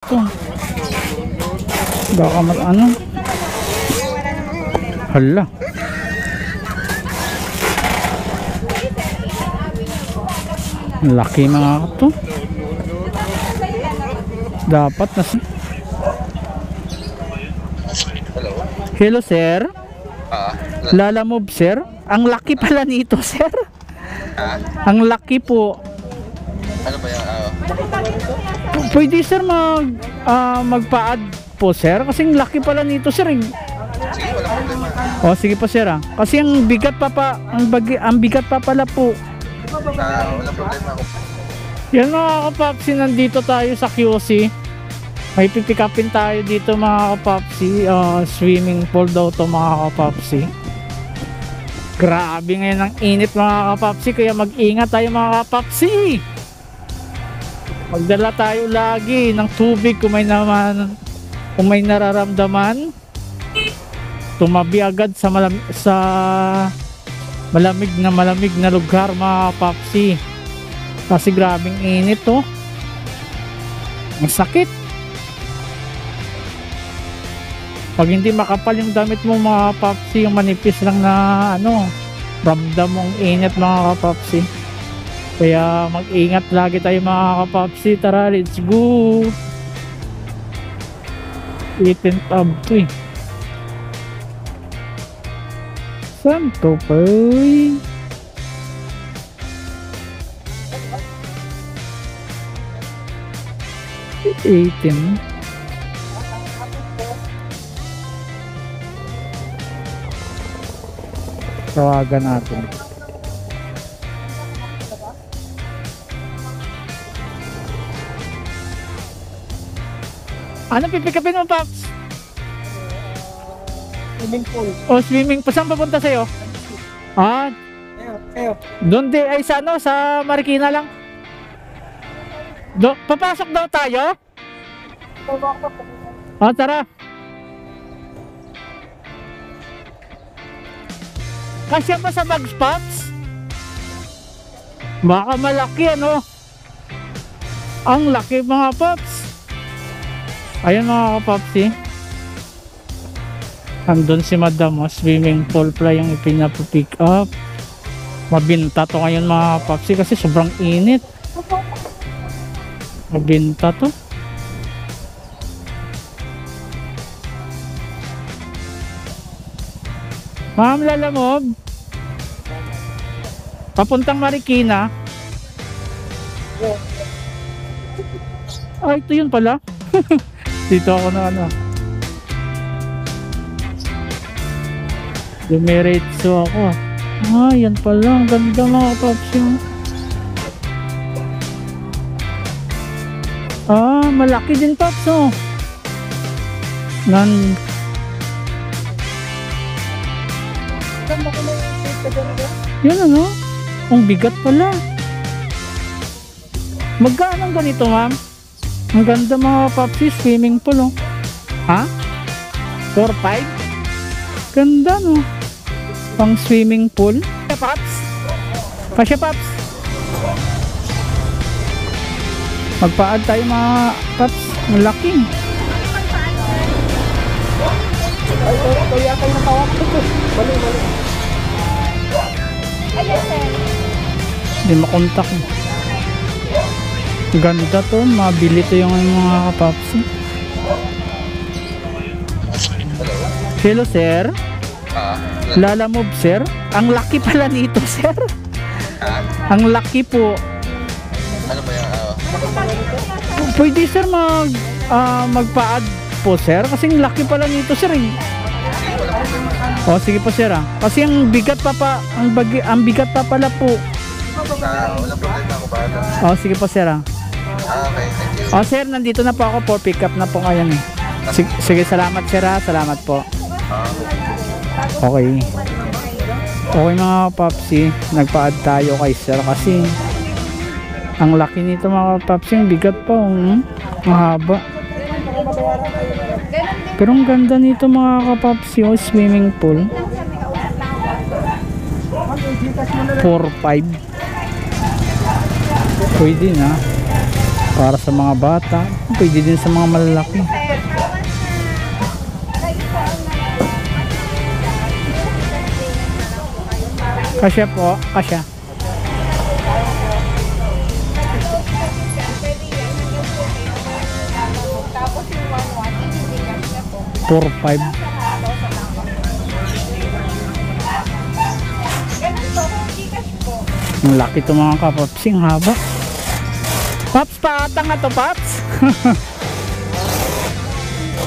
Ito. Baka ano? Hala. Laki mga ito. Dapat na. Hello sir. Lala Move sir. Ang laki pala nito sir. Ang laki po. Ano ba yan? Pwede sir magpa-add po sir kasi ang laki pala nito sir. Sige, walang problema. O sige po sir kasi ang bigat ang bigat pa pala po. Walang problema ako. Yan mga kapapsi, nandito tayo sa QC. May pipikapin tayo dito mga kapapsi. Swimming pool daw to mga kapapsi. Grabe ngayon ang init mga kapapsi, kaya mag-ingat tayo mga kapapsi. Magdala tayo lagi ng tubig kung may nararamdaman. Tumabi agad sa malamig na lugar mga kapapsi. Kasi grabing init to. Ang sakit. Pag hindi makapal yung damit mo mga kapapsi, yung manipis lang na ramdam mong init mga kapapsi. Kaya mag-ingat lagi tayo mga kapapsi. Tara, let's go. 18th Ab to Saan to poy? Tawagan natin. Ano pipikapin mo, Paps? Swimming pool. O, swimming pool. Saan papunta sa'yo? Doon ay sa Marikina lang. Papasok daw tayo? Tara. Kasya ba sa bag spots? Baka malaki Ang laki mga Paps. Ayun mga kapapsi. Andun si Madam, swimming pool pala yung ipinapick up. Mabinta to ngayon mga kapapsi kasi sobrang init. Mabinta to. Ma'am Lala Move, papuntang Marikina. Ito yun pala. Dito ako na dumiretso ako. Yan pala, ang ganda mga kapapsi. Malaki din Paps Yan ang bigat pala. Magkano ang ganito ma'am? Ang ganda mga papsi, swimming pool 4-5? Ganda pang swimming pool. Paps? Pasya Paps? Magpa-add tayo mga Paps. Malaki. Kaya kayo natawag ko. Mali. Hindi makontak. Ganda to. Mabili to yung mga kapapsi. Hello sir. Lala Move sir. Ang laki pala nito sir. Ang laki po. Ano ba yan? Pwede sir magpa-add po sir kasi ang laki pala nito sir. Sige, walang problema. O sige po sir kasi ang bigat ang bigat pa pala po. Walang problema ako bahala. O sige po sir Okay, thank you. O sir, nandito na po ako for pick up na po ngayon Sige, salamat sir salamat po. Okay mga papsi, nagpa-add tayo kay sir kasi ang laki nito mga papsi, ang bigat pa mahaba. Pero ang ganda nito mga kapapsi, swimming pool 4-5 pwede na para sa mga bata. Pwede din sa mga malalaki. Kasya po, kasya. Tapos yung 1-1, ibibigyan niya po. 4-5. Ganun po, Gcash po. Ang laki to mga kapaps, ang haba. Paps, paatang nga to, Paps.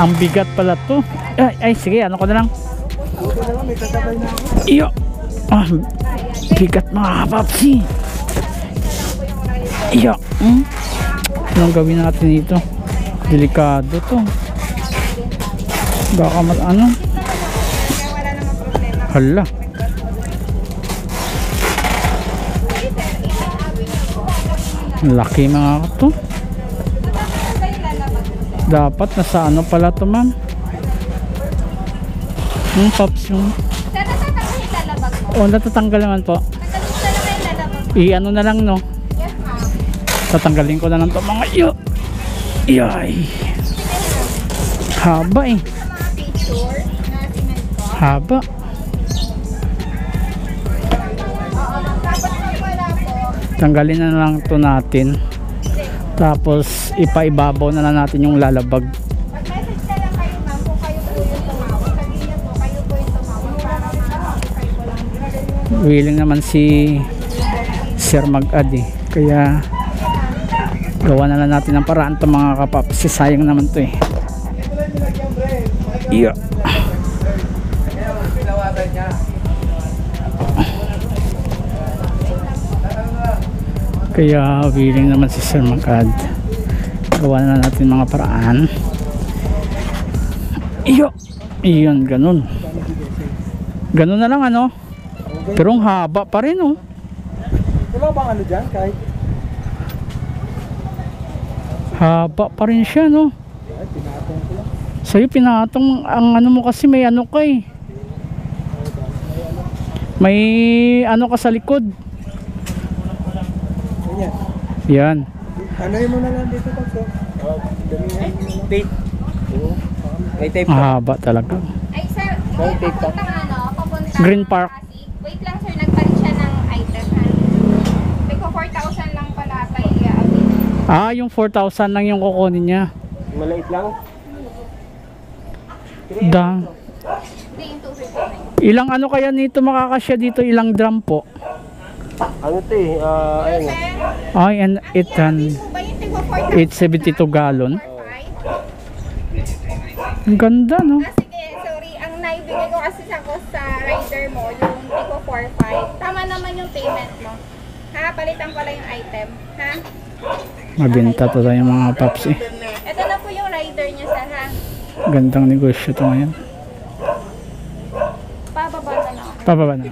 Ang bigat pala to. Ay, sige, ano ko na lang. Buti na lang, may kasabay na ako. Iyo. Ah, bigat mga kapapsi. Iyo. Anong gawin natin dito? Delikado to. Baka ano? Hala. Laki mga to. Dapat nasa ano pala to, ma'am? Yung pops yung... Sir, natatanggalin lalabag mo? Oh, natatanggal naman po. Nagkalusta na kayo lalabag. I-ano na lang, no? Yes, ma'am. Tatanggalin ko na lang to mga iyo. Iyay. Haba eh. Sa mga picture na sinend ko. Haba. Oo, tapos pag wala po, Tanggalin na lang to natin. Tapos ipaibabaw na lang natin yung lalabag. mag-message na lang kayo, ma'am, kung kayo po yung tumawag. Sabihin niyo po, kayo po yung tumawag para ma-notify ko lang. Willing naman si Sir mag-add eh. Kaya gawa na lang natin ng paraan to mga kapaps. Sayang naman to eh. Iya. Kaya willing naman si Sir mag-add. Gawa na lang natin mga paraan. Iyo. Iyon, ganun. Ganun na lang ano. Pero ang haba pa rin oh. Wala bang ano dyan, kahit? Haba pa rin siya no. Ay, pinatong ko lang. Sa'yo pinatong ang ano mo kasi may ano ka eh. May ano ka sa likod. Ganyan. Yan. Anoy mo na lang dito, Paps. Damihan mo na lang. Tape. Oo. May tape Ang haba talaga. Ay, sir, Sorry, take papuntang ano, papuntang Green Park. Pasig. Wait lang, sir, nagpalit siya ng item, ha? Teko, 4,000 lang pala kay Ah, yung 4,000 lang yung kukunin niya. Maliit lang. Da. Hindi, yung 250 na yun. Ilang ano kaya nito makakasya dito? Ilang drum po? Ano ito eh? Ayun. Sir, Ay, and it po ba yung teko 4,000? 872 gallon. 4,500? Ang ganda no? Ah, sige, sorry. Ang naibigay ko kasi sa rider mo, yung teko 4,500. Tama naman yung payment mo. Ha, palitan ko lang yung item. Ha? Mabenta to tayo mga paps eh. Ito na po yung rider niya, sir, ha? Gandang negosyo to ngayon. Pababa na lang. Pababa na.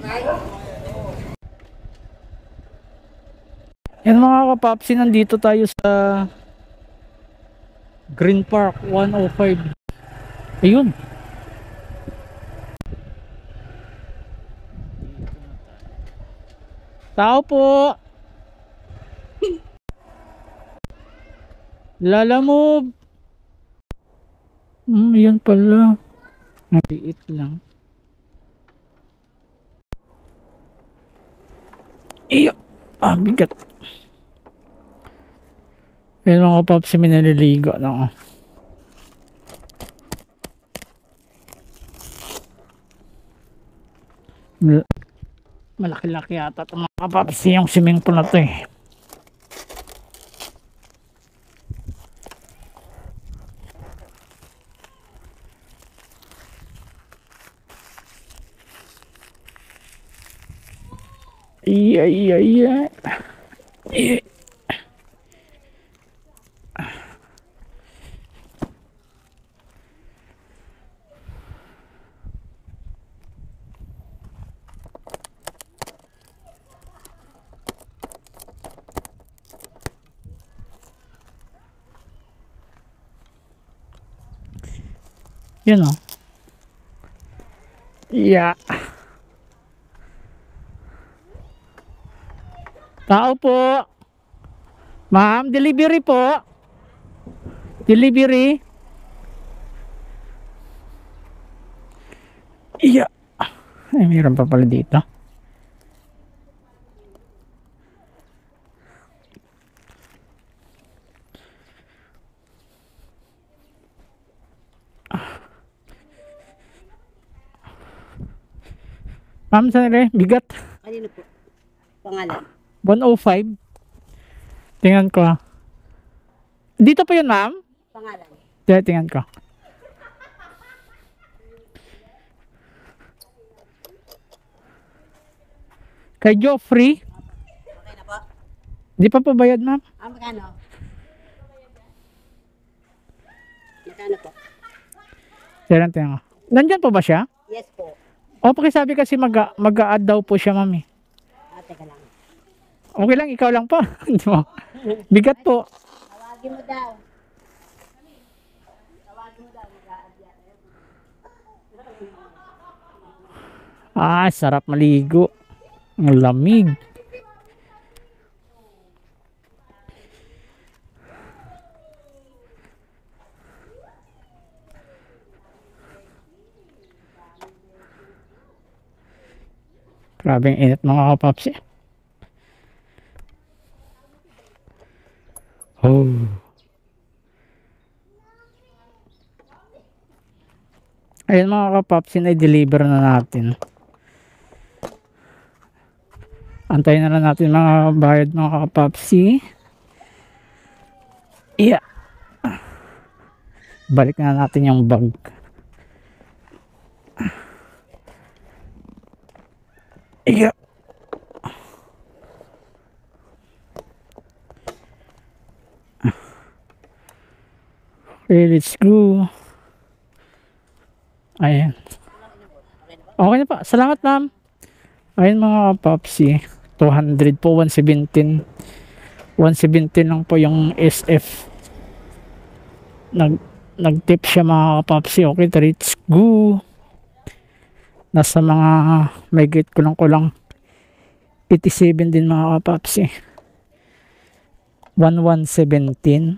Yan mga kapapsi, nandito tayo sa Green Park 105. Ayun. Tao po. Lalamove. Yan pala. Maliit lang. Iyo. Ah, bigat. Yan mga paps, may naliligo na. Malaki-laki yata ito mga paps, yung swimming pool na ito eh. Iya. Yan o. Yeah. Tao po. Ma'am, delivery po. Delivery. Iya. Ay, mayroon pa pala dito. Ma'am, saan rin? Bigat. Kanino po? Pangalan? 105. Tingnan ko. Dito po yun, ma'am? Pangalan? Tingnan ko. Kay Joffrey. Okay na po? Di pa po bayad, ma'am? Magkano? Magkano po? Tingnan ko. Nandyan po ba siya? Yes po. O, pakisabi kasi mag-a-add daw po siya, ma'am. Teka lang. Okay lang, ikaw lang po. Di mo? Bigat po. Tawagin mo daw. Tawagin mo daw. Mag-a-add yan. Sarap maligo. Ang lamig. Grabe ang init mga kapapsi. Oh. Ayun mga kapapsi, na-deliver na natin. Antayin na lang natin mga bayad mga kapapsi. Yeah. Balik na natin yung bag. Yeah. Okay, let's go. Ayan. Okay na pa. Salamat, ma'am. Ayun mga kapapsi. 200 po, 117. 117 lang po yung SF. Nag-tip siya mga kapapsi. Okay, let's go. Nasa mga may gate ko lang 87 din mga kapapsi. 1117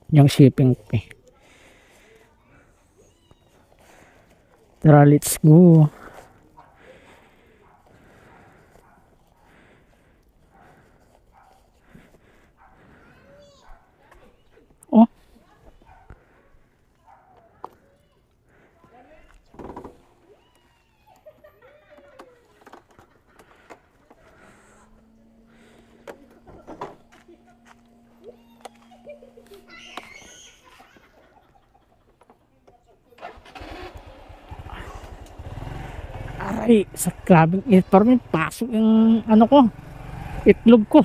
yung shipping fee. Tara, let's go. Oh, aray, sa grabing init, parang may pasok yung ano ko, itlog ko.